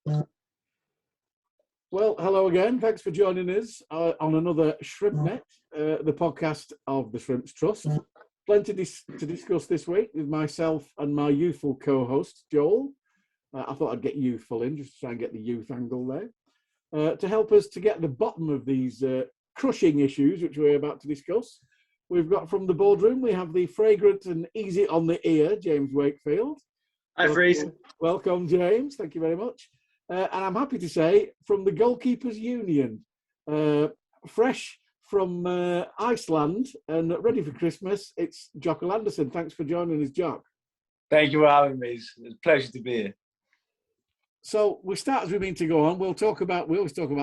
Well, hello again. Thanks for joining us on another ShrimpsNet, the podcast of the Shrimps Trust. Plenty to discuss this week with myself and my youthful co-host, Joel. I thought I'd get youthful in, just to try and get the youth angle there. To help us to get the bottom of these crushing issues, which we're about to discuss, we've got from the boardroom, we have the fragrant and easy on the ear, James Wakefield. Hi, Freez. Welcome, James. Thank you very much. And I'm happy to say, from the Goalkeepers Union, fresh from Iceland and ready for Christmas, it's Jokull Andresson. Thanks for joining us, Jock. Thank you for having me. It's a pleasure to be here. So we start as we mean to go on. We always talk about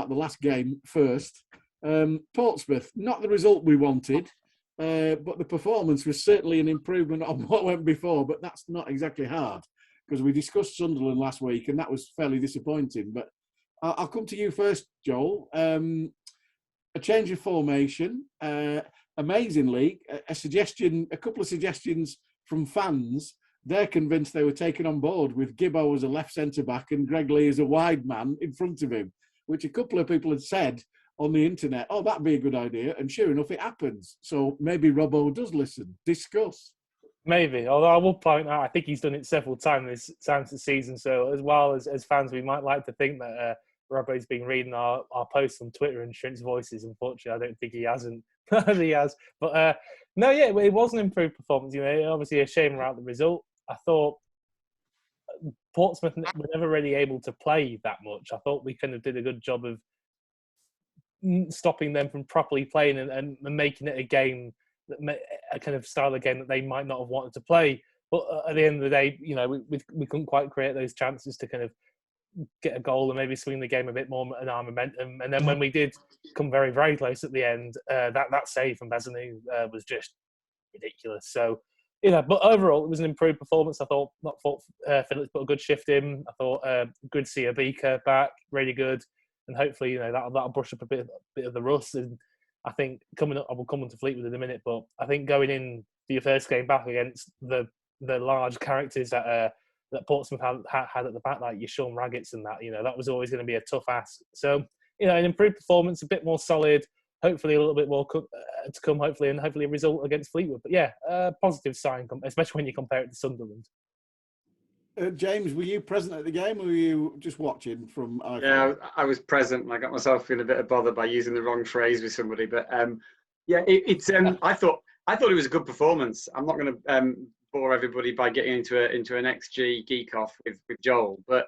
the last game first. Portsmouth, not the result we wanted, but the performance was certainly an improvement on what went before, but that's not exactly hard, because we discussed Sunderland last week and that was fairly disappointing. But I'll come to you first, Joel. A change of formation, amazingly, a couple of suggestions from fans. They're convinced they were taken on board with Gibbo as a left centre-back and Greg Lee as a wide man in front of him, which a couple of people had said on the internet, oh, that'd be a good idea. And sure enough, it happens. So maybe Robbo does listen. Discuss. Maybe, although I will point out, I think he's done it several times this season. So as well as fans, we might like to think that Robbo's been reading our posts on Twitter and Shrimp's voices. Unfortunately, I don't think he hasn't. He has. But no, yeah, it was an improved performance. You know, obviously a shame about the result. I thought Portsmouth were never really able to play that much. I thought we kind of did a good job of stopping them from properly playing and making it a game, a kind of style of game that they might not have wanted to play. But at the end of the day, you know, we couldn't quite create those chances to kind of get a goal and maybe swing the game a bit more in our momentum. And then when we did come very, very close at the end, that save from Bazanu was just ridiculous. So, you know, but overall, it was an improved performance. I thought Phillips put a good shift in. I thought good to see Abika back, really good. And hopefully, you know, that'll brush up a bit of the rust. And I think I will come on to Fleetwood in a minute, but I think going in for your first game back against the large characters that Portsmouth had at the back, like your Sean Raggetts and that, you know, that was always going to be a tough ask. So, you know, an improved performance, a bit more solid, hopefully a little bit more to come, hopefully a result against Fleetwood. But yeah, positive sign, especially when you compare it to Sunderland. James, were you present at the game or were you just watching from iPhone? Yeah, I was present and I got myself feeling a bit bothered by using the wrong phrase with somebody. But yeah, I thought it was a good performance. I'm not going to bore everybody by getting into an XG geek off with Joel, but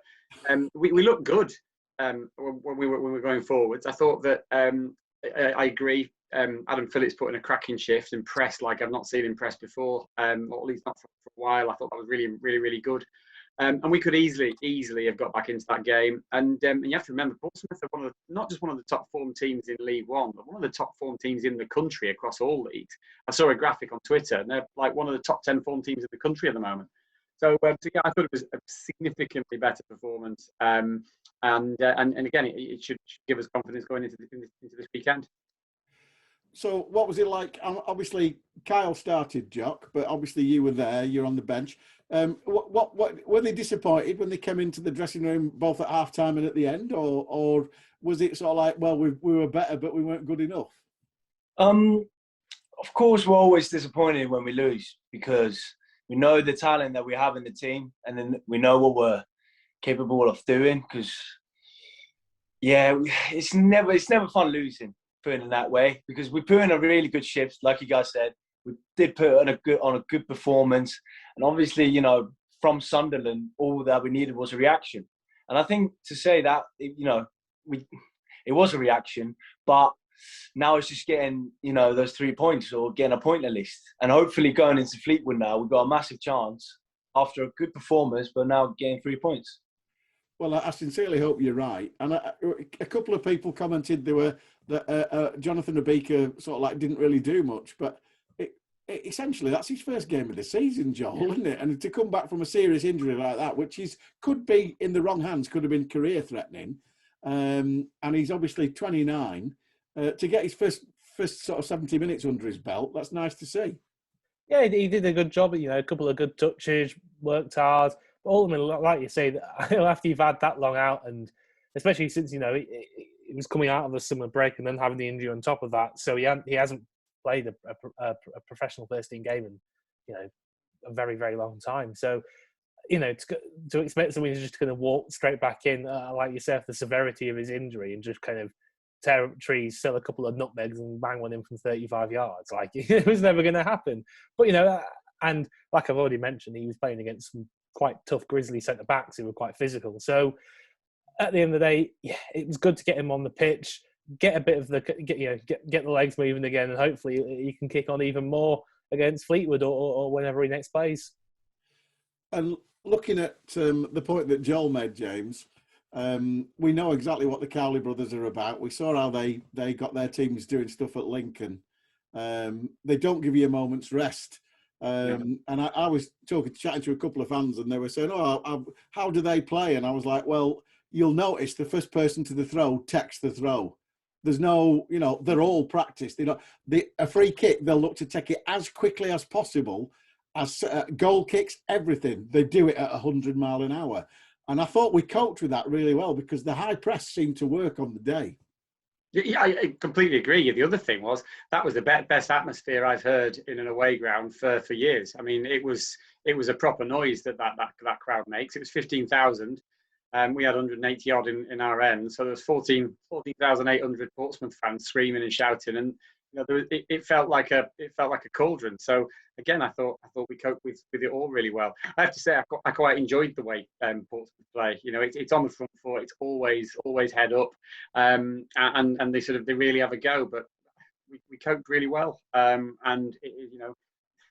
we looked good when we were going forwards. I thought that I agree. Adam Phillips put in a cracking shift and pressed like I've not seen him press before, or at least not for a while. I thought that was really, really, really good. And we could easily have got back into that game. And you have to remember, Portsmouth are not just one of the top form teams in League One, but one of the top form teams in the country across all leagues. I saw a graphic on Twitter, and they're like one of the top 10 form teams in the country at the moment. So yeah, I thought it was a significantly better performance. And again, it should give us confidence going into this weekend. So what was it like? Obviously, Kyle started, Jock, but obviously you were there. You're on the bench. What were they disappointed when they came into the dressing room both at half time and at the end, or was it sort of like, well, we were better, but we weren't good enough? Of course, we're always disappointed when we lose because we know the talent that we have in the team, and then we know what we're capable of doing. Because yeah, it's never fun losing. Put it in that way, because we put in a really good shift, like you guys said. We did put on a good performance, and obviously, you know, from Sunderland, all that we needed was a reaction. And I think to say that, you know, it was a reaction, but now it's just getting, you know, those 3 points or getting a point at least, and hopefully going into Fleetwood now, we've got a massive chance after a good performance, but now getting 3 points. Well, I sincerely hope you're right. And a couple of people commented that Jonathan Abika sort of like didn't really do much, but essentially that's his first game of the season, Joel, isn't it? And to come back from a serious injury like that, which could be in the wrong hands, could have been career threatening, and he's obviously 29, to get his first sort of 70 minutes under his belt, that's nice to see. Yeah, he did a good job. You know, a couple of good touches, worked hard. But ultimately, like you say, after you've had that long out, and especially since, he was coming out of the summer break and then having the injury on top of that, so he hasn't played a professional first team game in, a very, very long time. So, to expect someone who's just going to walk straight back in, like you said, the severity of his injury and just kind of tear up trees, sell a couple of nutmegs and bang one in from 35 yards, like it was never going to happen. But, and like I've already mentioned, he was playing against some quite tough Grizzly centre-backs who were quite physical. So at the end of the day, yeah, it was good to get him on the pitch, get a bit of get the legs moving again, and hopefully he can kick on even more against Fleetwood or whenever he next plays. And looking at the point that Joel made, James, we know exactly what the Cowley brothers are about. We saw how they got their teams doing stuff at Lincoln. They don't give you a moment's rest. And I was chatting to a couple of fans, and they were saying, how do they play? And I was like, well, you'll notice the first person to the throw takes the throw. There's no, they're all practiced. A free kick, they'll look to take it as quickly as possible. As goal kicks, everything, they do it at 100 mile an hour. And I thought we coped with that really well because the high press seemed to work on the day. Yeah, I completely agree. The other thing was that was the best atmosphere I've heard in an away ground for years. I mean, it was a proper noise that crowd makes. It was 15,000. We had 180 odd in our end, so there was 14,800 Portsmouth fans screaming and shouting, and it felt like a cauldron. So again, I thought we coped with it all really well. I have to say, I quite enjoyed the way Portsmouth play. It's on the front foot. It's always head up, and they really have a go. But we coped really well. And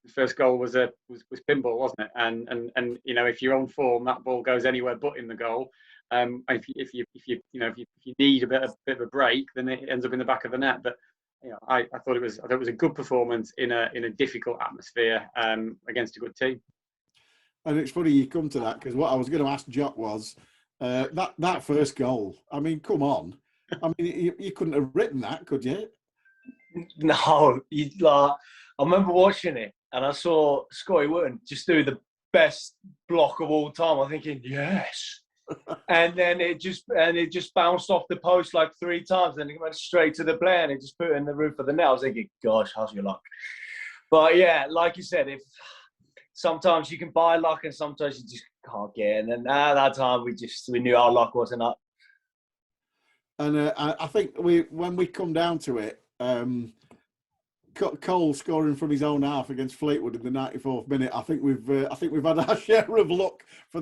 the first goal was pinball, wasn't it? And if you're on form, that ball goes anywhere but in the goal. If you need a bit of a break, then it ends up in the back of the net. But I thought it was a good performance in a difficult atmosphere against a good team. And it's funny you come to that, because what I was going to ask Jock was that first goal. I mean, come on. I mean, you couldn't have written that, could you? No, I remember watching it and I saw Scotty Wootton just do the best block of all time. I'm thinking, yes. And then it just bounced off the post like 3 times, and it went straight to the player and it just put it in the roof of the net. I was thinking, gosh, how's your luck? But yeah, like you said, if sometimes you can buy luck and sometimes you just can't get it. And then at that time we knew our luck wasn't up. And I think when we come down to it, Cole scoring from his own half against Fleetwood in the 94th minute. I think we've had our share of luck for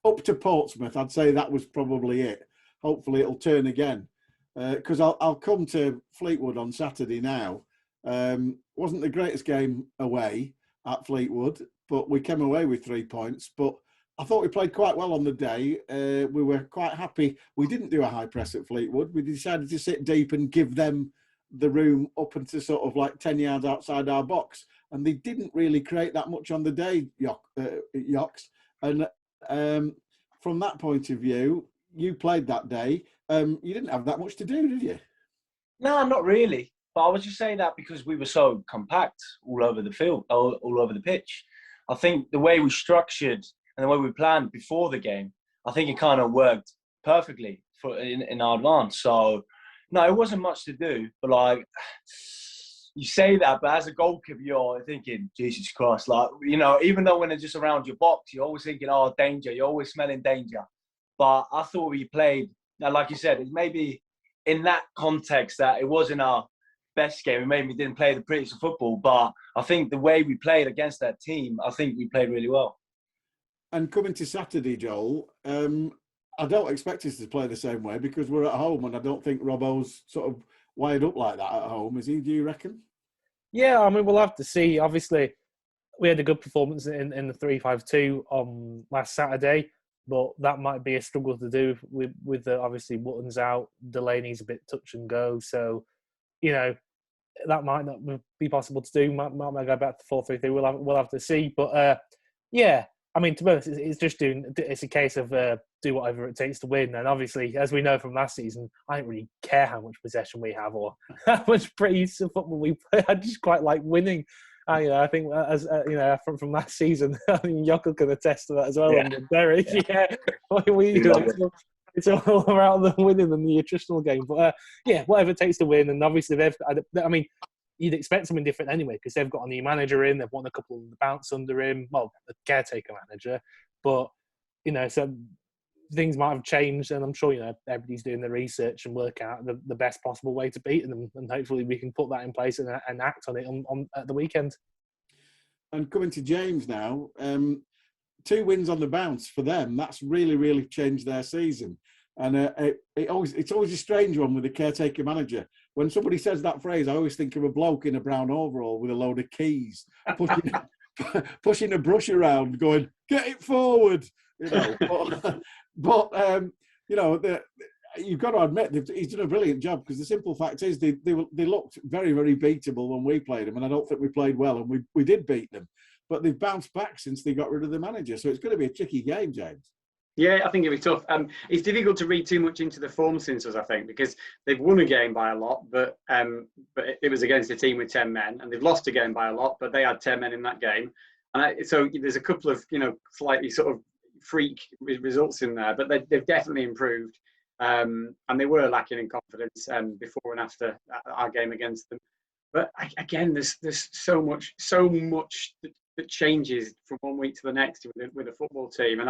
up to Portsmouth. I'd say that was probably it. Hopefully it'll turn again, because I'll come to Fleetwood on Saturday now. Wasn't the greatest game away at Fleetwood, but we came away with 3 points. But I thought we played quite well on the day. We were quite happy. We didn't do a high press at Fleetwood. We decided to sit deep and give them the room up into sort of like 10 yards outside our box. And they didn't really create that much on the day, Yoks. And from that point of view, you played that day. You didn't have that much to do, did you? No, not really. But I was just saying that because we were so compact all over the field, all over the pitch. I think the way we structured and the way we planned before the game, I think it kind of worked perfectly in our advance. So, no, it wasn't much to do. But, like, you say that, but as a goalkeeper, you're thinking, Jesus Christ. Like, even though when they're just around your box, you're always thinking, oh, danger. You're always smelling danger. But I thought we played, like you said, it maybe in that context that it wasn't our best game. It maybe didn't play the prettiest football. But I think the way we played against that team, I think we played really well. And coming to Saturday, Joel, I don't expect us to play the same way because we're at home, and I don't think Robbo's sort of wired up like that at home. Is he? Do you reckon? Yeah, I mean, we'll have to see. Obviously, we had a good performance in the 3-5-2 on last Saturday, but that might be a struggle to do with the, obviously Wootton's out, Delaney's a bit touch and go, so that might not be possible to do. Might go back to 4-3-3. We'll have to see. But yeah, I mean, to be honest, it's a case of do whatever it takes to win. And obviously, as we know from last season, I don't really care how much possession we have or how much pretty football we play. I just quite like winning. I think as from last season, I think Jokull can attest to that as well. Yeah. On the Derek, yeah, We love it. it's all about them winning than the attritional game. But whatever it takes to win, and obviously I mean, you'd expect something different anyway because they've got a new manager in. They've won a couple of the bounce under him. Well, a caretaker manager, but so things might have changed, and I'm sure everybody's doing the research and work out the best possible way to beat them, and hopefully we can put that in place and act on it on at the weekend. And coming to James now, 2 wins on the bounce for them. That's really, really changed their season. And it's always a strange one with the caretaker manager. When somebody says that phrase, I always think of a bloke in a brown overall with a load of keys, pushing a brush around, going, "Get it forward," But you've got to admit he's done a brilliant job, because the simple fact is they looked very, very beatable when we played them, and I don't think we played well, and we did beat them. But they've bounced back since they got rid of the manager, so it's going to be a tricky game, James. Yeah, I think it'll be tough. It's difficult to read too much into the form since us, I think, because they've won a game by a lot, but it was against a team with 10 men, and they've lost a game by a lot, but they had 10 men in that game. And so there's a couple of slightly sort of freak results in there, but they've definitely improved, and they were lacking in confidence before and after our game against them. But again, there's so much that changes from one week to the next with a football team, and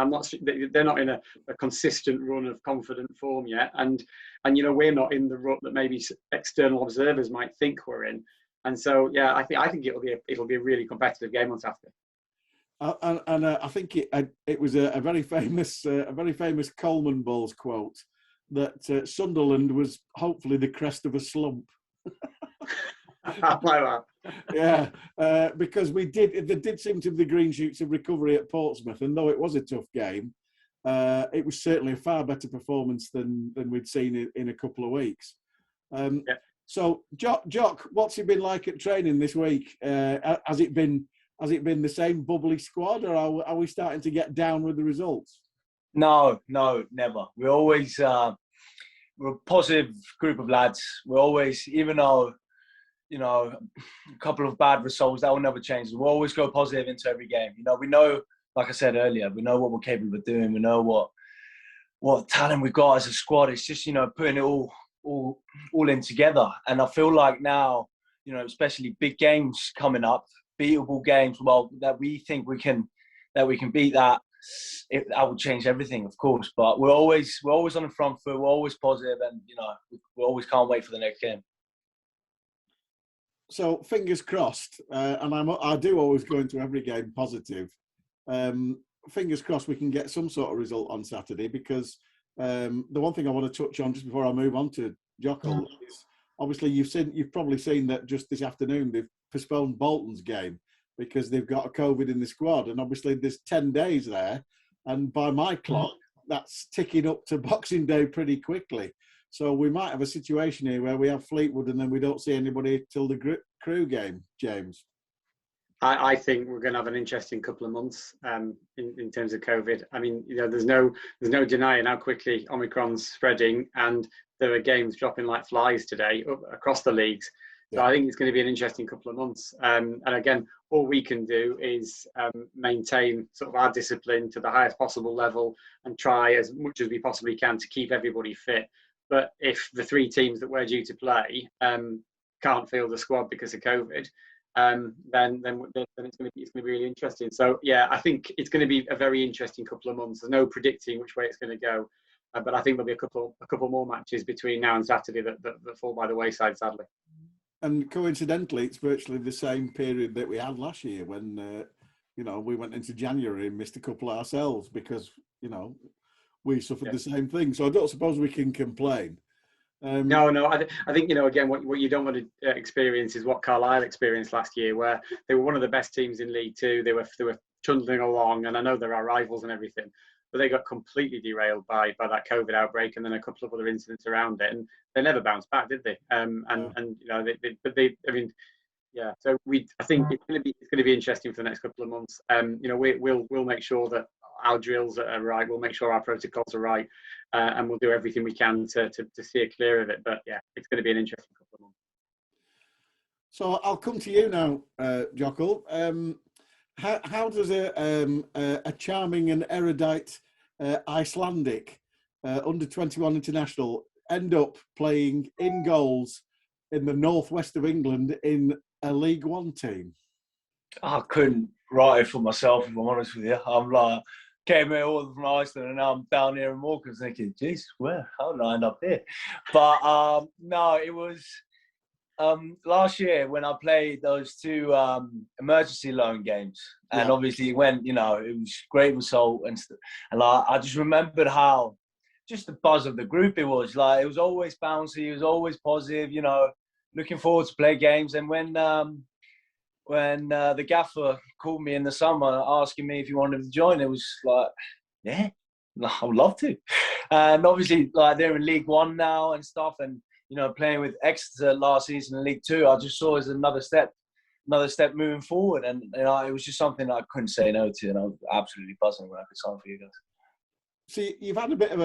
they're not in a consistent run of confident form yet, and we're not in the rut that maybe external observers might think we're in, and so I think it'll be a really competitive game on Saturday. I think it was a very famous Coleman Balls quote that Sunderland was hopefully the crest of a slump. I like that. Yeah, because there did seem to be the green shoots of recovery at Portsmouth, and though it was a tough game, it was certainly a far better performance than we'd seen in a couple of weeks. So, Jock, what's it been like at training this week? Has it been the same bubbly squad, or are we starting to get down with the results? No, never. We're always we're a positive group of lads. We're always, even though a couple of bad results, that will never change. We'll always go positive into every game. We know, like I said earlier, we know what we're capable of doing. We know what talent we've got as a squad. It's just putting it all in together. And I feel like now, especially big games coming up, beatable games, that we think we can beat that. That would change everything, of course. But we're always on the front foot. We're always positive, and we always can't wait for the next game. So fingers crossed, and I do always go into every game positive. Fingers crossed we can get some sort of result on Saturday, because the one thing I want to touch on just before I move on to Jokull is obviously you've probably seen that just this afternoon they've postponed Bolton's game because they've got a COVID in the squad, and obviously there's 10 days there, and by my clock that's ticking up to Boxing Day pretty quickly. So we might have a situation here where we have Fleetwood and then we don't see anybody till the Crew game, James. I think we're going to have an interesting couple of months in terms of COVID. I mean, there's no denying how quickly Omicron's spreading, and there are games dropping like flies today across the leagues. So I think it's going to be an interesting couple of months. And again, all we can do is maintain sort of our discipline to the highest possible level and try as much as we possibly can to keep everybody fit. But if the 3 teams that we're due to play can't field the squad because of COVID, then it's going to be really interesting. So I think it's going to be a very interesting couple of months. There's no predicting which way it's going to go, but I think there'll be a couple more matches between now and Saturday that fall by the wayside, sadly. And coincidentally, it's virtually the same period that we had last year when we went into January and missed a couple ourselves because we suffered the same thing. So I don't suppose we can complain. No. I think again, what you don't want to experience is what Carlisle experienced last year, where they were one of the best teams in League Two. They were trundling along, and I know there are rivals and everything, but they got completely derailed by that COVID outbreak and then a couple of other incidents around it, and they never bounced back, did they? So I think it's going to be interesting for the next couple of months. We'll make sure that our drills are right. We'll make sure our protocols are right, and we'll do everything we can to steer clear of it. But it's going to be an interesting couple of months. So I'll come to you now, Jokull. How does a charming and erudite Icelandic under-21 international end up playing in goals in the northwest of England in a League One team? I couldn't write it for myself, if I'm honest with you. I'm like, came here all from Iceland and now I'm down here in Morecambe thinking, geez, where? How did I end up here? But no, it was last year when I played those two emergency loan games. And obviously it went, it was great result. And like, I just remembered how just the buzz of the group it was. Like, it was always bouncy, it was always positive, looking forward to play games. And when the gaffer called me in the summer asking me if he wanted to join, it was like, yeah, I would love to. And obviously, like, they're in League One now and stuff, and playing with Exeter last season in League Two, I just saw as another step moving forward, and it was just something that I couldn't say no to, and I was absolutely buzzing when I could sign for you guys. See, you've had a bit of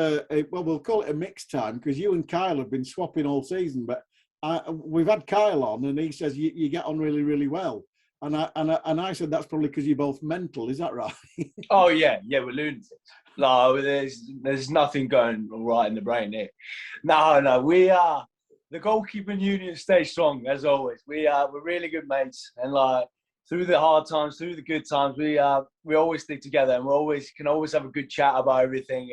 well, we'll call it a mixed time, because you and Kyle have been swapping all season, but we've had Kyle on, and he says you get on really, really well. And I said that's probably because you're both mental. Is that right? Oh yeah, we're lunatics. No, there's nothing going right in the brain here. No, we are the goalkeeping union stays strong as always. We're really good mates, and like through the hard times, through the good times, we always stick together, and we can always have a good chat about everything.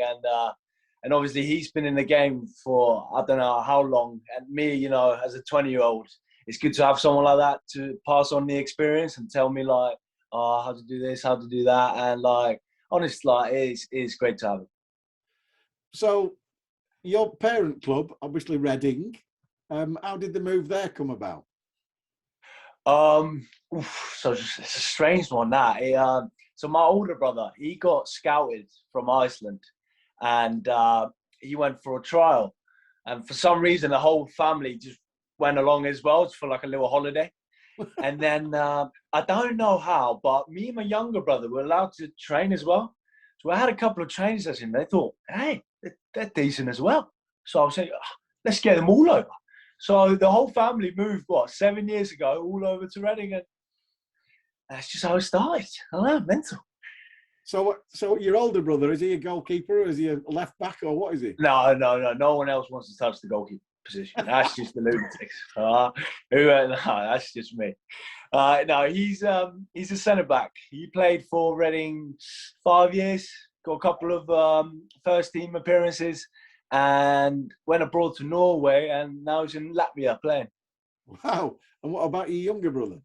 And obviously he's been in the game for I don't know how long, and me, as a 20-year-old. It's good to have someone like that to pass on the experience and tell me like, how to do this, how to do that. And like, honestly, like, it's great to have it. So your parent club, obviously Reading, how did the move there come about? So it's a strange one that. So my older brother, he got scouted from Iceland and he went for a trial. And for some reason, the whole family just went along as well for like a little holiday. And then I don't know how, but me and my younger brother were allowed to train as well. So I had a couple of training sessions. They thought, hey, they're decent as well. So I was saying, let's get them all over. So the whole family moved, 7 years ago, all over to Reading. And that's just how it started. I don't know, mental. So your older brother, is he a goalkeeper? Is he a left back, or what is he? No. No one else wants to touch the goalkeeper position. That's just the lunatics. No, that's just me. No, he's a centre back. He played for Reading 5 years. Got a couple of first team appearances, and went abroad to Norway, and now he's in Latvia playing. Wow! And what about your younger brother?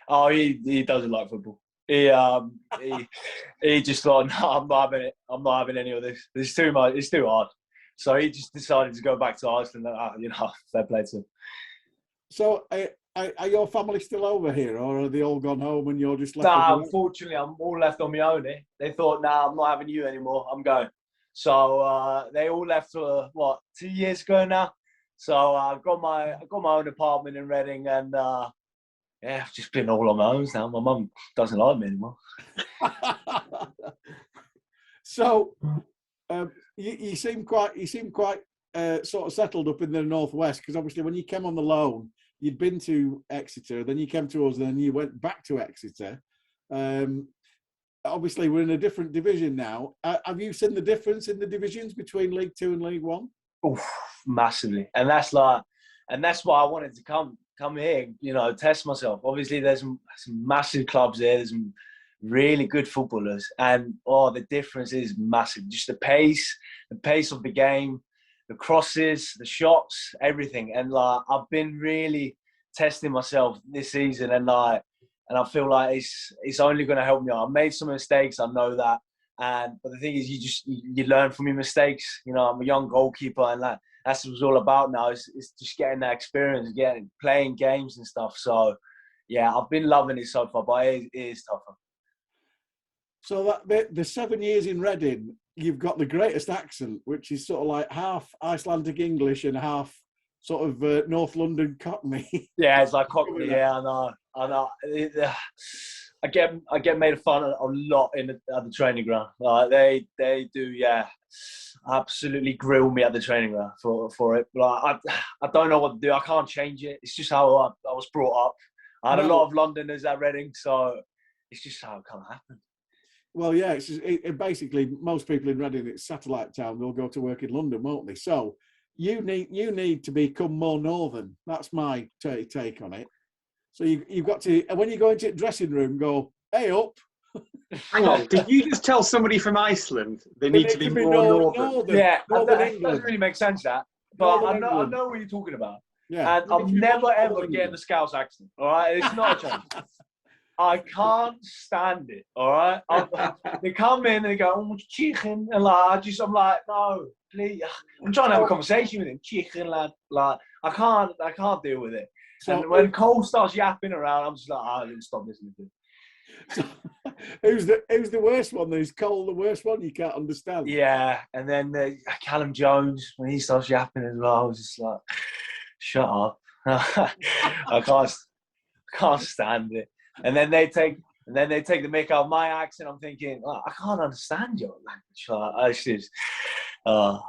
Oh, he doesn't like football. He just thought, no, I'm not having it. I'm not having any of this. It's too much. It's too hard. So he just decided to go back to Iceland. Fair play to him. So are your family still over here, or are they all gone home and you're just left? Nah, unfortunately, I'm all left on my own here. They thought, nah, I'm not having you anymore. I'm going. So they all left 2 years ago now. So I've got my own apartment in Reading, and I've just been all on my own now. My mum doesn't like me anymore. So you seem quite sort of settled up in the northwest, because obviously when you came on the loan, you'd been to Exeter, then you came to us, then you went back to Exeter. Obviously we're in a different division now. Have you seen the difference in the divisions between League Two and League One? Oof, massively, and that's why I wanted to come here. Test myself. Obviously, there's some massive clubs there. There's some really good footballers, and the difference is massive. Just the pace of the game, the crosses, the shots, everything. And like, I've been really testing myself this season, and I feel like it's only going to help me out. I've made some mistakes, I know that, but the thing is, you learn from your mistakes. I'm a young goalkeeper, and that's what it's all about now. It's just getting that experience, playing games and stuff. So yeah, I've been loving it so far, but it is tougher. So the 7 years in Reading, you've got the greatest accent, which is sort of like half Icelandic English and half sort of North London Cockney. Yeah, it's like Cockney. Yeah, I know. I get made fun of a lot at the training ground. Like they do, absolutely grill me at the training ground for it. Like I don't know what to do. I can't change it. It's just how I was brought up. I had a lot of Londoners at Reading, so it's just how it kind of happened. Well, yeah, it basically most people in Reading, it's satellite town. They'll go to work in London, won't they? So you need to become more northern. That's my take on it. So you've got to, when you go into the dressing room, go, hey up. Hang on, did you just tell somebody from Iceland they need to be more northern? Yeah, Northern that doesn't really make sense, that. But I know what you're talking about. Yeah. And I'm never ever getting the Scouse accent, all right? It's not a chance. I can't stand it, all right? They come in and they go, oh, chicken, and like, I'm like, no, please. I'm trying to have a conversation with him, chicken, lad. Like, I can't deal with it. So, and when Cole starts yapping around, I'm just like, I didn't stop listening to him. So, who's the worst one? Is Cole the worst one? You can't understand. Yeah, and then Callum Jones, when he starts yapping as well, I was just like, shut up. I can't stand it. And then they take the mick out of my accent. I'm thinking, oh, I can't understand your language. It's just, I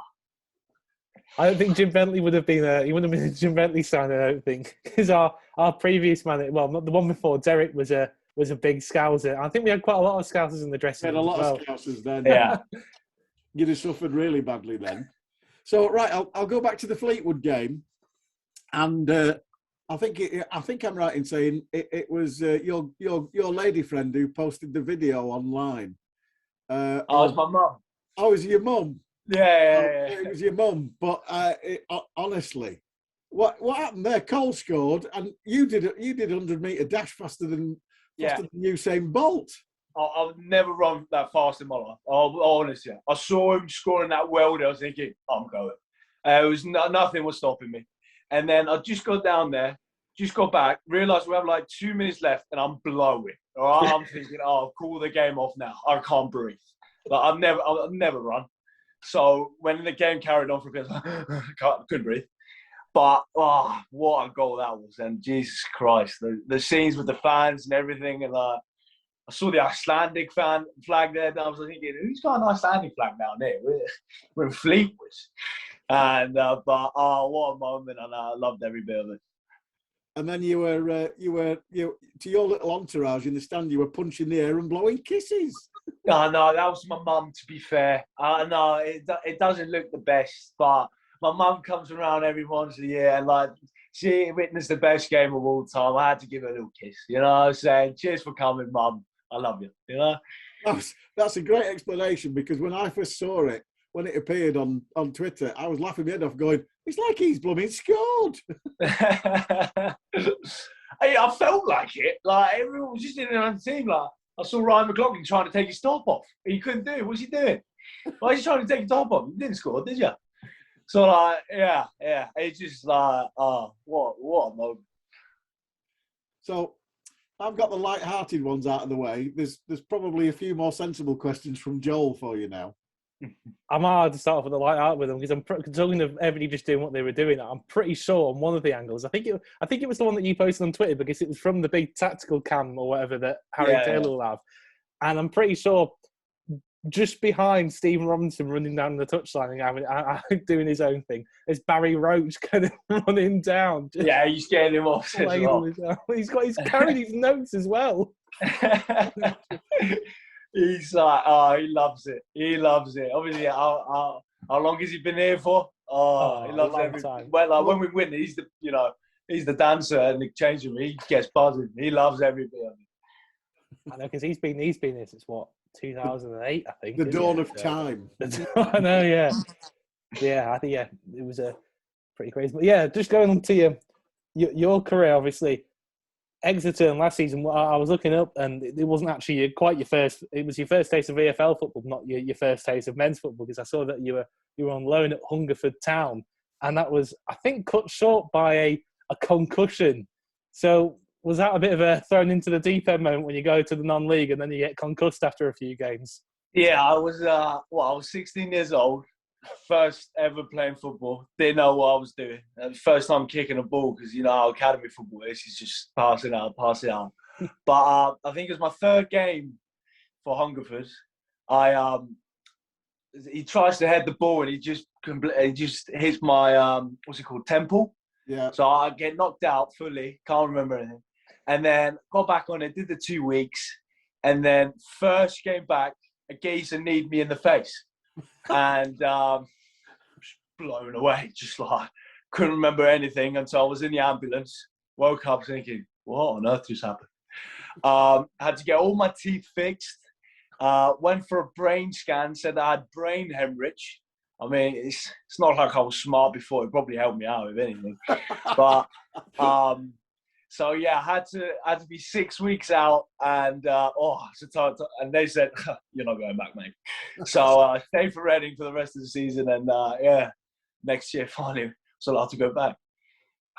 don't think Jim Bentley would have been he wouldn't have been a Jim Bentley sign, I don't think. Because our previous man, well, not the one before, Derek was a big Scouser. I think we had quite a lot of Scousers in the dressing room. We had a lot of Scousers then. Yeah. You'd have suffered really badly then. So, right, I'll go back to the Fleetwood game. And I think I'm right in saying it was your lady friend who posted the video online. It was my mum. Oh, it was your mum? Yeah. It was your mum. But honestly, what happened there? Cole scored, and you did 100-meter dash faster than Usain Bolt. I've never run that fast in my life. Honestly, I saw him scoring that welder. I was thinking, I'm going. Nothing was stopping me. And then I just got down there, just got back, realised we have like 2 minutes left, and I'm blowing. All right? I'm thinking, I'll call the game off now. I can't breathe. Like I've never run. So when the game carried on for a bit, I couldn't breathe. But what a goal that was! And Jesus Christ, the scenes with the fans and everything, and I saw the Icelandic flag there, and I was thinking, who's got an Icelandic flag down there? We're in Fleetwood. And what a moment, and I loved every bit of it. And then you were to your little entourage in the stand, you were punching the air and blowing kisses. No, that was my mum. To be fair, no, it doesn't look the best, but my mum comes around every once a year, and like she witnessed the best game of all time. I had to give her a little kiss, you know what I'm saying? Cheers for coming, mum. I love you, you know. That's a great explanation, because when I first saw it, when it appeared on Twitter, I was laughing my head off going, it's like he's blooming scored. Hey, I felt like it. Like, everyone was just in the team. Like, I saw Ryan McLaughlin trying to take his top off. He couldn't do it. What's he doing? Why is he trying to take his top off? You didn't score, did you? So, like, yeah. It's just like, what a moment. So, I've got the light-hearted ones out of the way. There's probably a few more sensible questions from Joel for you now. I'm hard to start off with the light art with them, because I'm talking of everybody just doing what they were doing. I'm pretty sure on one of the angles, I think it was the one that you posted on Twitter, because it was from the big tactical cam or whatever that Harry Taylor will have, and I'm pretty sure just behind Stephen Robinson running down the touchline and doing his own thing, there's Barry Roach kind of running down. He's getting him off. He's carrying his notes as well. He's like, he loves it. He loves it. Obviously, how long has he been here for? He loves everything. Well, like when we win, he's the dancer in the change room. He gets buzzing. He loves every bit of it. I know, because he's been here since what, 2008, I think. The dawn of time. I know, yeah. I think it was pretty crazy. But yeah, just going on to your career, obviously. Exeter last season, I was looking up, and it wasn't actually quite your first. It was your first taste of VFL football, not your first taste of men's football, because I saw that you were on loan at Hungerford Town, and that was, I think, cut short by a concussion. So was that a bit of a thrown into the deep end moment when you go to the non-league and then you get concussed after a few games? Yeah, I was 16 years old. First ever playing football. Didn't know what I was doing. First time kicking a ball, because you know how academy football is. It's just pass it out. But I think it was my third game for Hungerford. He tries to head the ball and he just hits my what's it called, temple. Yeah. So I get knocked out fully, can't remember anything, and then got back on it, did the 2 weeks, and then first game back, a geezer kneed me in the face, and blown away, just like couldn't remember anything until I was in the ambulance. Woke up thinking, what on earth just happened? Had to get all my teeth fixed. Went for a brain scan, said I had brain hemorrhage. I mean, it's not like I was smart before. It probably helped me out, if anything. But so yeah, I had to be 6 weeks out, and and they said you're not going back, mate. So I stayed for Reading for the rest of the season, and next year finally was allowed to go back.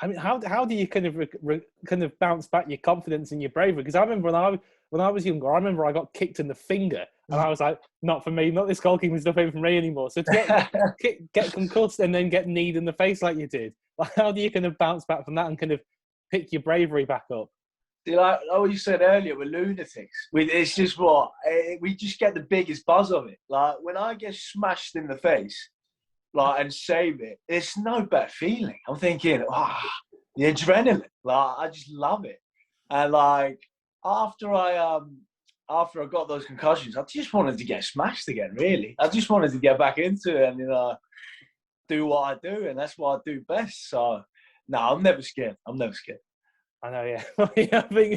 I mean, how do you kind of bounce back your confidence and your bravery? Because I remember when I was younger, I remember I got kicked in the finger, and I was like, not for me, not this goalkeeping stuff ain't for me anymore. So to get concussed and then get kneed in the face like you did, like, how do you kind of bounce back from that and kind of pick your bravery back up? Like you said earlier, we're lunatics. It's just we just get the biggest buzz of it. Like when I get smashed in the face, and save it, it's no better feeling. I'm thinking, the adrenaline. Like I just love it. And like after I got those concussions, I just wanted to get smashed again. Really, I just wanted to get back into it and do what I do, and that's what I do best. So no, I'm never scared. I know, yeah. I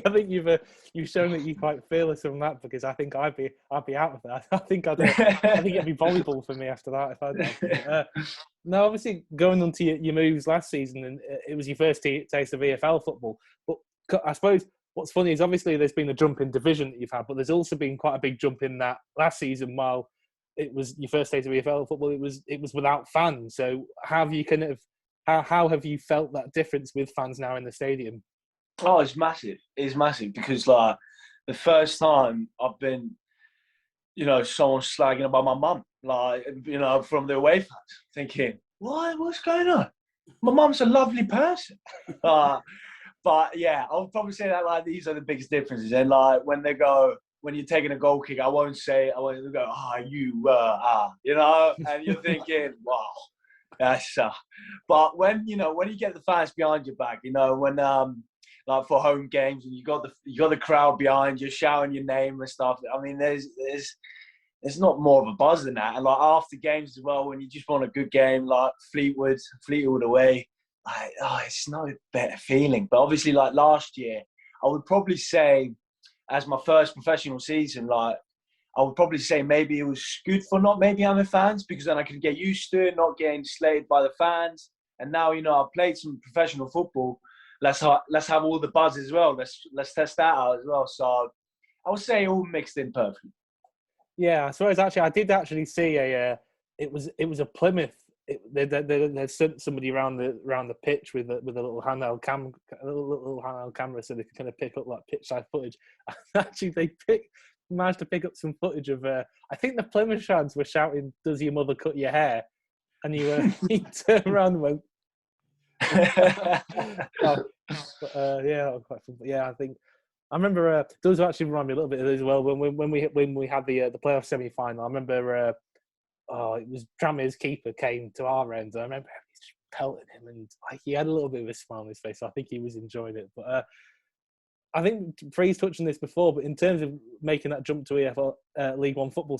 think you've shown that you're quite fearless on that, because I think I'd be out of that. I think it'd be volleyball for me after that if I did. No, obviously going on to your moves last season, and it was your first taste of EFL football. But I suppose what's funny is obviously there's been a jump in division that you've had, but there's also been quite a big jump in that last season. While it was your first taste of EFL football, it was without fans. So how have you felt that difference with fans now in the stadium? Oh, it's massive. It's massive because like the first time I've been, someone slagging about my mum, from the away fans, thinking, what's going on? My mum's a lovely person. But yeah, I'll probably say that like these are the biggest differences. And like when you're taking a goal kick, I won't go, you were, and you're thinking, wow, that's but when you get the fans behind your back, when like for home games, and you got the crowd behind you shouting your name and stuff. I mean, there's not more of a buzz than that. And like after games as well, when you just want a good game, like Fleetwood away, it's no better feeling. But obviously, like last year, I would probably say, as my first professional season, like I would probably say maybe it was good for not maybe having fans, because then I could get used to it, not getting slated by the fans. And now I've played some professional football. Let's have all the buzz as well. Let's test that out as well. So I would say all mixed in perfectly. Yeah, I suppose I did see it was a Plymouth. They sent somebody around the pitch with a little handheld camera, so they could kind of pick up like pitch side footage. And actually, they managed to pick up some footage of. I think the Plymouth fans were shouting, "Does your mother cut your hair?" And he turned around and went. Quite fun. But yeah, I think I remember. It does actually remind me a little bit as well when we had the playoff semi-final. I remember it was Tranmere's keeper came to our end. I remember just pelting him, and like he had a little bit of a smile on his face. So I think he was enjoying it. But I think Freez touched on this before, but in terms of making that jump to EFL League One football,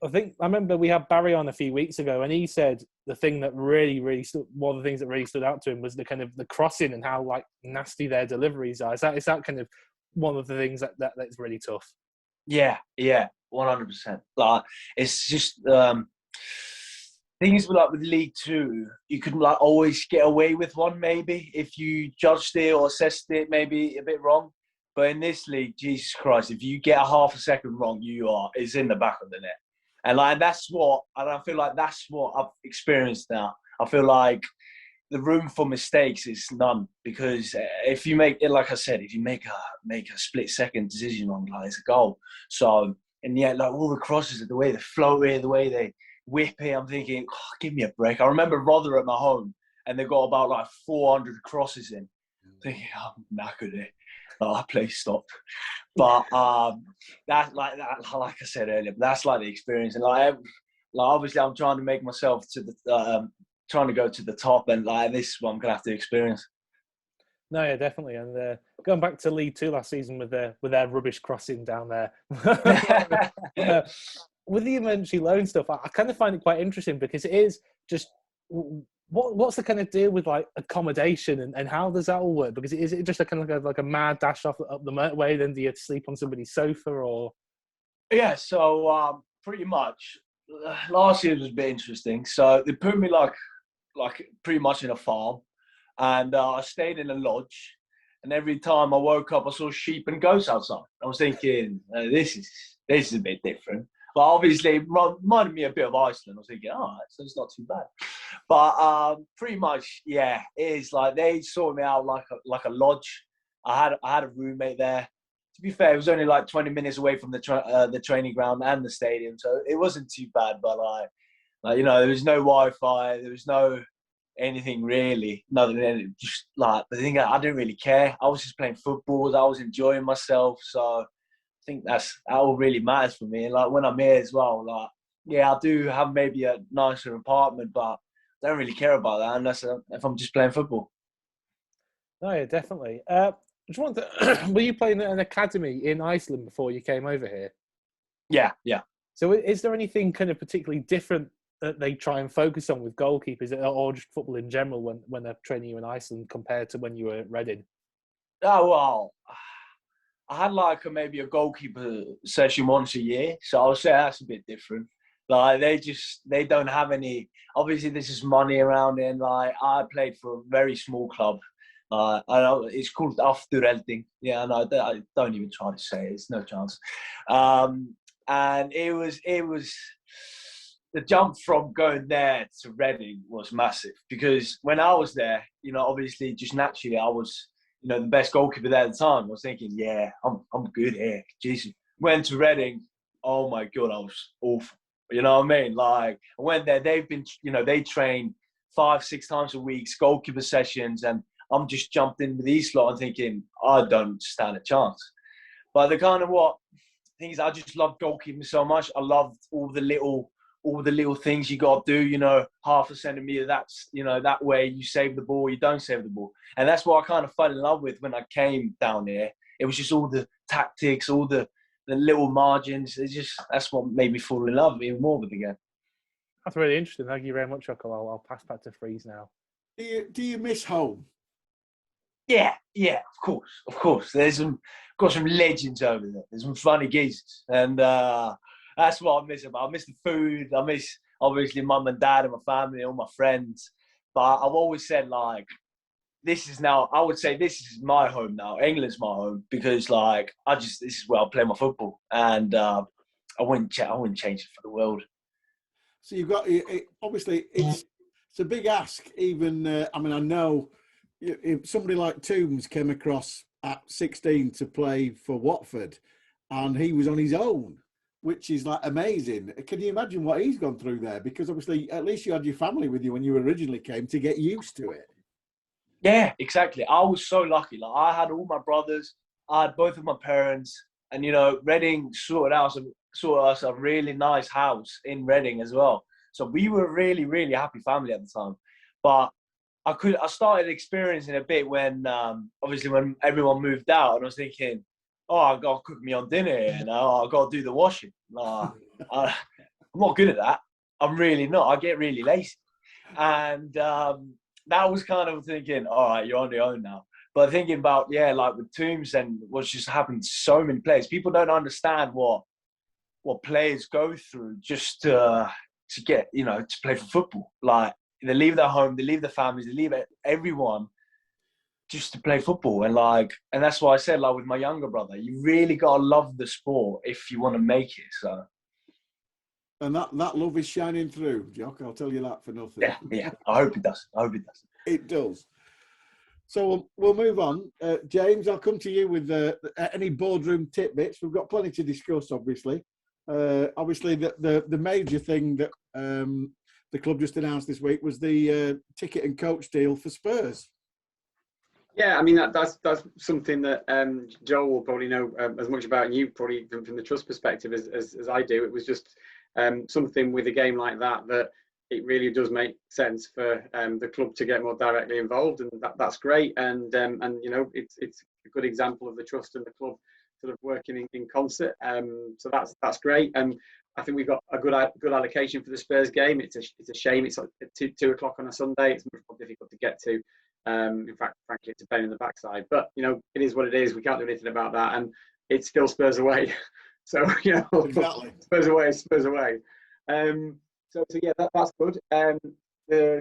I remember we had Barry on a few weeks ago, and he said the thing that really one of the things that really stood out to him was the kind of the crossing and how like nasty their deliveries are. Is that kind of one of the things that's really tough? Yeah, 100%. Like it's just things like with League Two, you could like always get away with one maybe if you judged it or assessed it maybe a bit wrong. But in this league, Jesus Christ, if you get a half a second wrong, it's in the back of the net. And I feel like that's what I've experienced now. I feel like the room for mistakes is none, because if you make it, like I said, if you make a split second decision on it's a goal. So, and yet like all the crosses, the way they float it, the way they whip it, I'm thinking, give me a break. I remember Rotherham at home, and they got about like 400 crosses in. I'm thinking, I'm knackered here. I play stop. But that's like I said earlier, that's like the experience. And like obviously I'm trying to make myself to the trying to go to the top, and like this is what I'm gonna have to experience. No, yeah, definitely. And going back to League Two last season with their rubbish crossing down there, with the emergency loan stuff, I kind of find it quite interesting because it is just what's the kind of deal with like accommodation and how does that all work? Because is it just a kind of like a mad dash up the motorway? Then do you sleep on somebody's sofa or? Yeah, so pretty much last year was a bit interesting. So they put me like pretty much in a farm, and I stayed in a lodge. And every time I woke up, I saw sheep and goats outside. I was thinking, this is a bit different. But obviously, it reminded me a bit of Iceland. I was thinking, so it's not too bad. But pretty much, yeah, it is like they sorted me out like a lodge. I had a roommate there. To be fair, it was only like 20 minutes away from the training ground and the stadium, so it wasn't too bad. But like you know, there was no Wi-Fi, there was no anything really, other than just like the thing. I didn't really care. I was just playing football. I was enjoying myself. So I think that all really matters for me. And like when I'm here as well, like yeah, I do have maybe a nicer apartment, but I don't really care about that unless if I'm just playing football. No, yeah, definitely. Just wanted to, were you playing at an academy in Iceland before you came over here? Yeah. So is there anything kind of particularly different that they try and focus on with goalkeepers or just football in general when they're training you in Iceland compared to when you were at Reading? Oh, well, I had like maybe a goalkeeper session once a year. So I'll say that's a bit different. Like they don't have any, obviously this is money around it. And like I played for a very small club. I know it's called Afturhelding. Yeah, and I don't even try to say it. It's no chance. And it was the jump from going there to Reading was massive because when I was there, you know, obviously just naturally I was, you know, the best goalkeeper there at the time. I was thinking, yeah, I'm good here. Jesus. Went to Reading. Oh my God, I was awful. You know what I mean? Like I went there. They've been, you know, they train 5-6 times a week, goalkeeper sessions, and I'm just jumped in with these lot and thinking, I don't stand a chance. But the kind of things, I just loved goalkeeping so much. I loved all the little things you got to do, you know, half a centimetre, that's, you know, that way you save the ball, you don't save the ball. And that's what I kind of fell in love with when I came down here. It was just all the tactics, all the little margins. That's what made me fall in love even more with the game. That's really interesting. Thank you very much, Jokull. I'll pass back to Freez now. Do you miss home? Yeah, of course. Got some legends over there. There's some funny geezers, and that's what I miss about. I miss the food. I miss obviously mum and dad and my family, all my friends. But I've always said like, I would say this is my home now. England's my home because like this is where I play my football, and I wouldn't change it for the world. So you've got obviously it's a big ask. Even I mean I know. If somebody like Toombs came across at 16 to play for Watford and he was on his own, which is like amazing. Can you imagine what he's gone through there? Because obviously at least you had your family with you when you originally came to get used to it. Yeah, exactly. I was so lucky. Like I had all my brothers, I had both of my parents, and you know, Reading sorted us a really nice house in Reading as well. So we were a really, really happy family at the time. But I started experiencing a bit when, obviously, when everyone moved out, and I was thinking, I got to cook me on dinner, and I got to do the washing. I'm not good at that. I'm really not. I get really lazy, and that was kind of thinking, all right, you're on your own now. But thinking about like with Toombs and what's just happened to so many players, people don't understand what players go through just to get, you know, to play for football. Like. They leave their home, they leave their families, they leave everyone just to play football. And that's why I said, like with my younger brother, you really got to love the sport if you want to make it. So, and that love is shining through, Jock. I'll tell you that for nothing. Yeah. I hope it does. It does. So we'll move on. James, I'll come to you with any boardroom tidbits. We've got plenty to discuss, obviously. Obviously, the major thing that the club just announced this week was the ticket and coach deal for Spurs. Yeah, I mean that's something that Joel will probably know as much about, and you probably from the trust perspective as I do. It was just something with a game like that it really does make sense for the club to get more directly involved, and that's great. And you know, it's a good example of the trust and the club sort of working in concert. So that's great. And I think we've got a good allocation for the Spurs game. It's a shame it's at 2 o'clock on a Sunday. It's much more difficult to get to. In fact, frankly, it's a pain in the backside. But you know, it is what it is. We can't do anything about that, and it's still Spurs away. So you know, Exactly. Spurs away, Spurs away. So yeah, that's good. A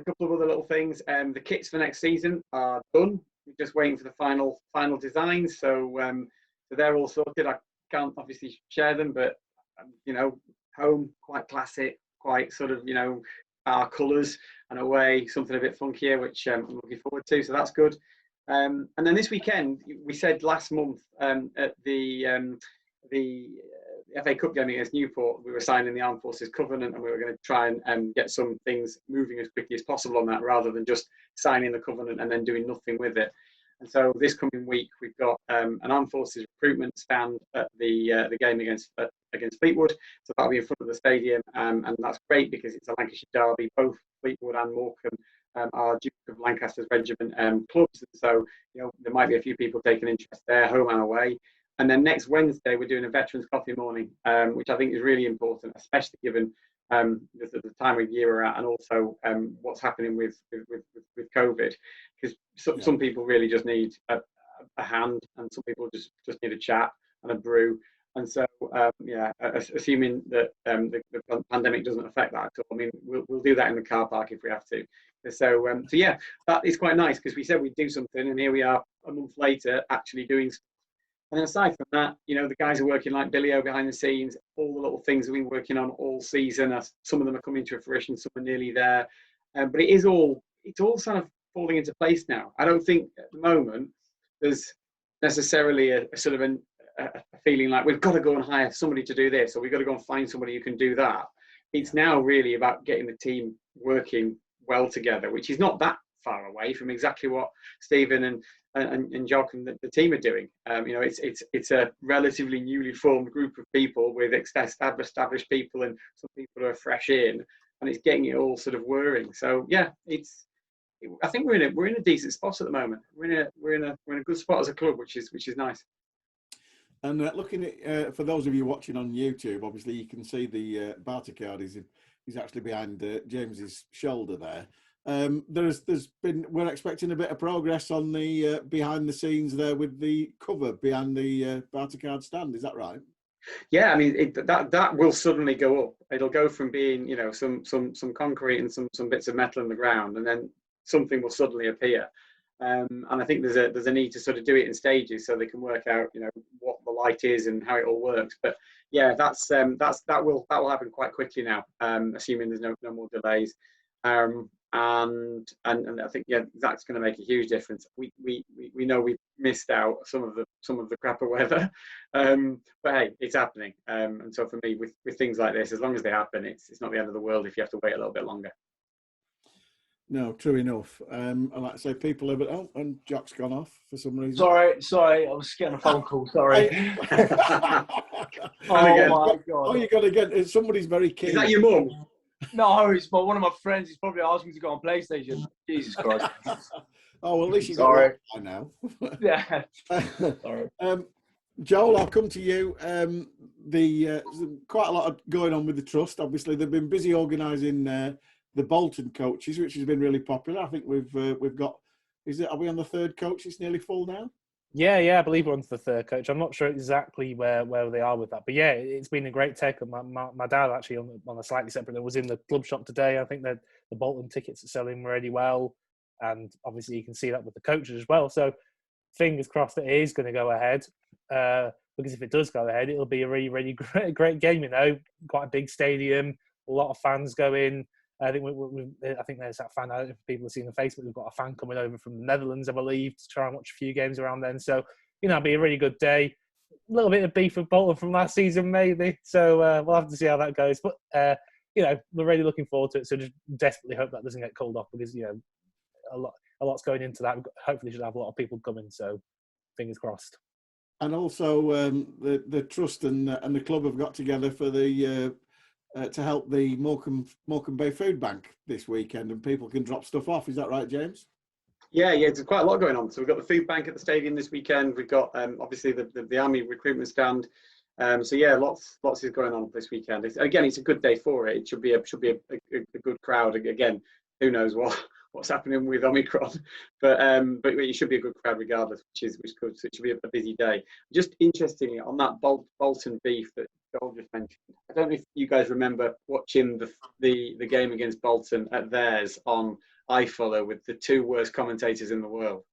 couple of other little things. The kits for next season are done. We're just waiting for the final designs. So they're all sorted. I can't obviously share them, but you know, home quite classic, quite sort of, you know, our colours, and away something a bit funkier, which I'm looking forward to. So that's good. And then this weekend, we said last month at the FA Cup game against Newport, we were signing the Armed Forces Covenant, and we were going to try and get some things moving as quickly as possible on that, rather than just signing the Covenant and then doing nothing with it. And so this coming week, we've got an Armed Forces recruitment stand at the game against Fleetwood. So that'll be in front of the stadium, and that's great because it's a Lancashire derby. Both Fleetwood and Morecambe are Duke of Lancaster's regiment clubs. And so, you know, there might be a few people taking interest there, home and away. And then next Wednesday, we're doing a Veterans Coffee Morning, which I think is really important, especially given the time of year we're at, and also what's happening with COVID. Because some people really just need a hand, and some people just need a chat and a brew. And so, assuming that the pandemic doesn't affect that at all, I mean, we'll do that in the car park if we have to. So yeah, that is quite nice, because we said we'd do something, and here we are a month later actually doing. And then aside from that, you know, the guys are working like Billy O behind the scenes. All the little things we've been working on all season. Some of them are coming to fruition, some are nearly there. But it's all sort of falling into place now. I don't think at the moment there's necessarily a sort of a feeling like we've got to go and hire somebody to do this, or we've got to go and find somebody who can do that. It's now really about getting the team working well together, which is not that far away from exactly what Stephen and Jokull and the team are doing. You know, it's a relatively newly formed group of people with established people, and some people are fresh in, and it's getting it all sort of whirring. So yeah, I think we're in a decent spot at the moment. We're in a good spot as a club, which is nice. And looking at for those of you watching on YouTube, obviously you can see the Barter card is actually behind James's shoulder there. We're expecting a bit of progress on the behind the scenes there with the cover behind the Barter card stand. Is that right? Yeah, I mean that will suddenly go up. It'll go from being, you know, some concrete and some bits of metal in the ground, and then something will suddenly appear. And I think there's a need to sort of do it in stages so they can work out, you know, what the light is and how it all works. But yeah, that will happen quite quickly now, assuming there's no more delays. And I think, yeah, that's going to make a huge difference. We know we've missed out some of the crapper weather, but hey, it's happening. And so for me, with things like this, as long as they happen, it's not the end of the world if you have to wait a little bit longer. No, true enough. I like to say people have it. Oh, and Jock's gone off for some reason. Sorry, I was getting a phone call. Sorry. Oh my God. Oh, you got to get. Somebody's very keen. Is that your mum? No, it's one of my friends. He's probably asked me to go on PlayStation. Jesus Christ. Oh, well, at least you got it now. Yeah. Sorry. Joel, I'll come to you. Quite a lot going on with the trust. Obviously, they've been busy organising the Bolton coaches, which has been really popular. I think we've got. Are we on the third coach? It's nearly full now. Yeah, I believe we're on to the third coach. I'm not sure exactly where they are with that, but yeah, it's been a great take. My dad actually on a slightly separate note was in the club shop today. I think that the Bolton tickets are selling really well, and obviously you can see that with the coaches as well. So fingers crossed that it is going to go ahead, because if it does go ahead, it'll be a really, really great game. You know, quite a big stadium, a lot of fans going. I think I think there's that fan. I don't know if people have seen on Facebook. We've got a fan coming over from the Netherlands, I believe, to try and watch a few games around then. So, you know, it'll be a really good day. A little bit of beef with Bolton from last season, maybe. So we'll have to see how that goes. But you know, we're really looking forward to it. So just desperately hope that doesn't get called off, because you know, a lot's going into that. Hopefully, should have a lot of people coming. So, fingers crossed. And also, the trust and the club have got together for the to help the Morecambe Bay Food Bank this weekend, and people can drop stuff off. Is that right, James? Yeah, there's quite a lot going on. So we've got the food bank at the stadium this weekend. We've got obviously the army recruitment stand. So yeah, lots is going on this weekend. It's a good day for it. It should be a good crowd. Again, who knows what's happening with Omicron, but it should be a good crowd regardless, which is good. So it should be a busy day. Just interestingly, on that Bolton beef that Joel just mentioned, I don't know if you guys remember watching the game against Bolton at theirs on iFollow with the two worst commentators in the world.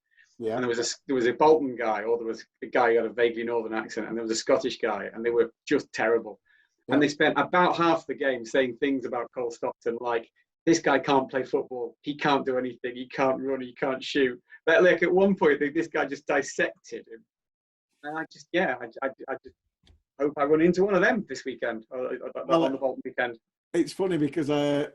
Yeah. And there was a Bolton guy, or there was a guy who had a vaguely northern accent, and there was a Scottish guy, and they were just terrible. Yeah. And they spent about half the game saying things about Cole Stockton, like, this guy can't play football, he can't do anything, he can't run, he can't shoot. But like at one point, this guy just dissected him. And I just hope I run into one of them this weekend, on the Bolton weekend. It's funny because that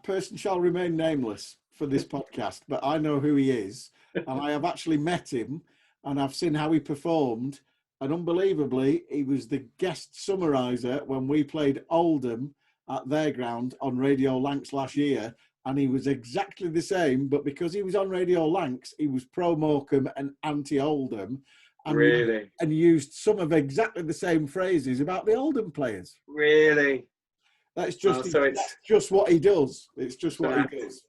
person shall remain nameless for this podcast, but I know who he is, and I have actually met him, and I've seen how he performed, and unbelievably, he was the guest summariser when we played Oldham at their ground on Radio Lancs last year, and he was exactly the same, but because he was on Radio Lancs, he was pro Morecambe and anti Oldham, and really, and used some of exactly the same phrases about the Oldham players. Really. That's just that's just what he does. It's just what he does.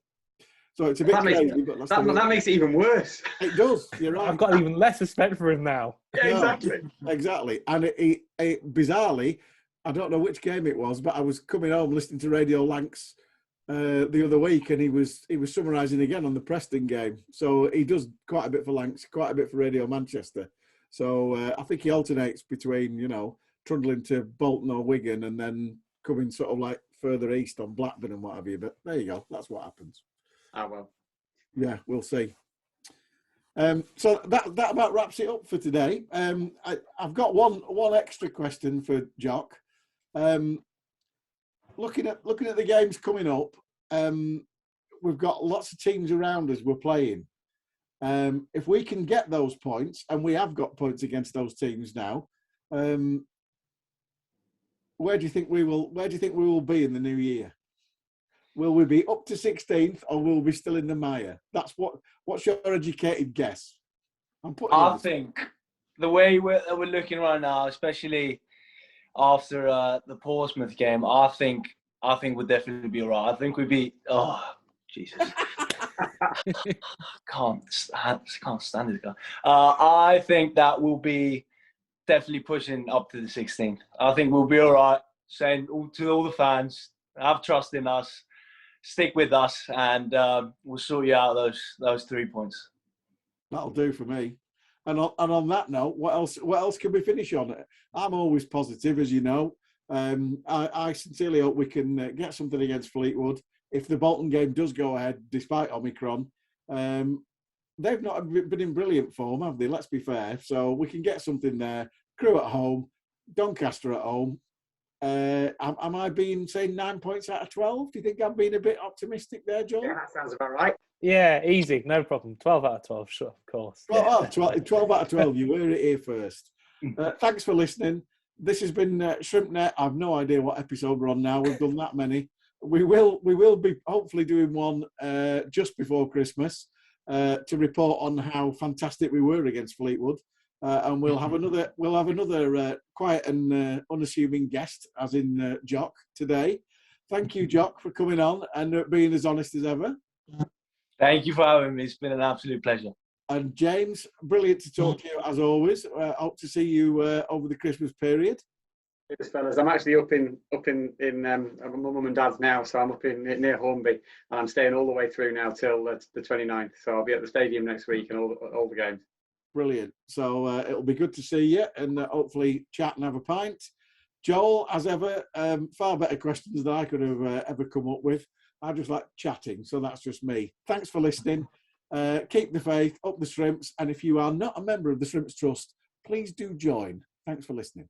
So it's a bit crazy, but that makes it even worse. It does. You're right. I've got even less respect for him now. Yeah, exactly. And it bizarrely, I don't know which game it was, but I was coming home listening to Radio Lancs the other week, and he was summarising again on the Preston game. So he does quite a bit for Lancs, quite a bit for Radio Manchester. So I think he alternates between, trundling to Bolton or Wigan, and then coming sort of like further east on Blackburn and what have you. But there you go. That's what happens. Oh, well. Yeah, we'll see. So that about wraps it up for today. I've got one extra question for Jock. Looking at the games coming up, we've got lots of teams around us we're playing. If we can get those points, and we have got points against those teams now, where do you think we will be in the new year? Will we be up to 16th, or will we be still in the mire? What's your educated guess? I think the way we're looking right now, especially after the Portsmouth game, I think we'll definitely be all right. I think we'd be. Oh, Jesus! can't stand this guy. I think that we'll be definitely pushing up to the 16th. I think we'll be all right. Saying to all the fans, have trust in us, stick with us, and we'll sort you out those 3 points. That'll do for me. And on that note, what else can we finish on? I'm always positive, as you know. I sincerely hope we can get something against Fleetwood. If the Bolton game does go ahead, despite Omicron, they've not been in brilliant form, have they? Let's be fair. So we can get something there. Crew at home, Doncaster at home. Am I saying 9 points out of 12? Do you think I'm being a bit optimistic there, Joel? Yeah, that sounds about right. Yeah, easy, no problem. 12 out of 12, sure, of course. 12 out of 12. You heard it here first. Thanks for listening. This has been ShrimpsNet. I've no idea what episode we're on now. We've done that many. We will be hopefully doing one just before Christmas to report on how fantastic we were against Fleetwood. And we'll have another quiet and unassuming guest, as in Jock today. Thank you, Jock, for coming on and being as honest as ever. Thank you for having me. It's been an absolute pleasure. And James, brilliant to talk to you as always. Hope to see you over the Christmas period. Yes, fellas. I'm actually up in my mum and dad's now, so I'm up in near Hornby, and I'm staying all the way through now till the 29th. So I'll be at the stadium next week and all the games. Brilliant. So it'll be good to see you and hopefully chat and have a pint. Joel, as ever, far better questions than I could have ever come up with. I just like chatting, so that's just me. Thanks for listening. Keep the faith, up the Shrimps, and if you are not a member of the Shrimps Trust, please do join. Thanks for listening.